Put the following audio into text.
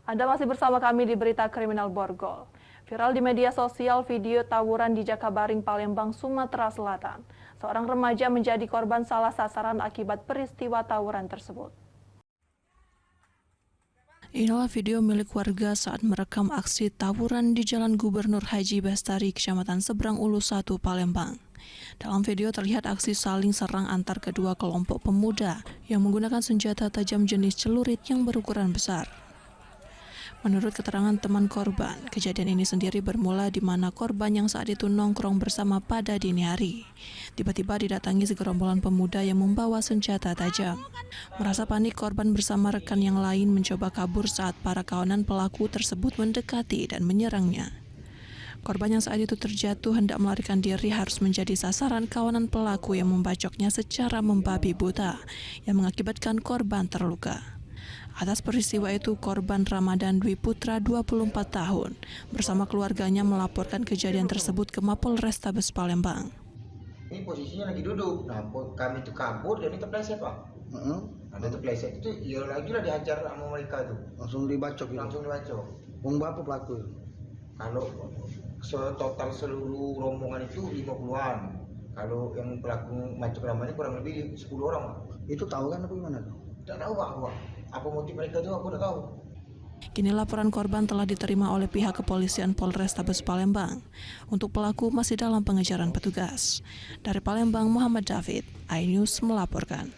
Anda masih bersama kami di Berita Kriminal Borgol. Viral di media sosial video tawuran di Jakabaring, Palembang, Sumatera Selatan. Seorang remaja menjadi korban salah sasaran akibat peristiwa tawuran tersebut. Inilah video milik warga saat merekam aksi tawuran di Jalan Gubernur Haji Bestari, Kecamatan Seberang Ulu 1, Palembang. Dalam video terlihat aksi saling serang antar kedua kelompok pemuda yang menggunakan senjata tajam jenis celurit yang berukuran besar. Menurut keterangan teman korban, kejadian ini sendiri bermula di mana korban yang saat itu nongkrong bersama pada dini hari. Tiba-tiba didatangi segerombolan pemuda yang membawa senjata tajam. Merasa panik, korban bersama rekan yang lain mencoba kabur saat para kawanan pelaku tersebut mendekati dan menyerangnya. Korban yang saat itu terjatuh hendak melarikan diri harus menjadi sasaran kawanan pelaku yang membacoknya secara membabi buta, yang mengakibatkan korban terluka. Atas peristiwa itu, korban Ramadan Dwi Putra, 24 tahun, bersama keluarganya melaporkan kejadian tersebut ke Mapolrestabes Palembang. Ini posisinya lagi duduk, nah kami itu kabur dan itu terpleset, Pak. Ada terpleset itu, ya lagi lah dihajar sama mereka itu. Langsung dibacok gitu? Langsung dibacok. Berapa pelaku? Kalau total seluruh rombongan itu 50-an. Kalau yang pelaku macok ramanya kurang lebih 10 orang, Pak. Itu tahu kan apa gimana tuh? Tidak tahu, Pak. Apa motif mereka itu aku tidak tahu. Kini laporan korban telah diterima oleh pihak kepolisian Polrestabes Palembang. Untuk pelaku masih dalam pengejaran petugas. Dari Palembang, Muhammad David, iNews melaporkan.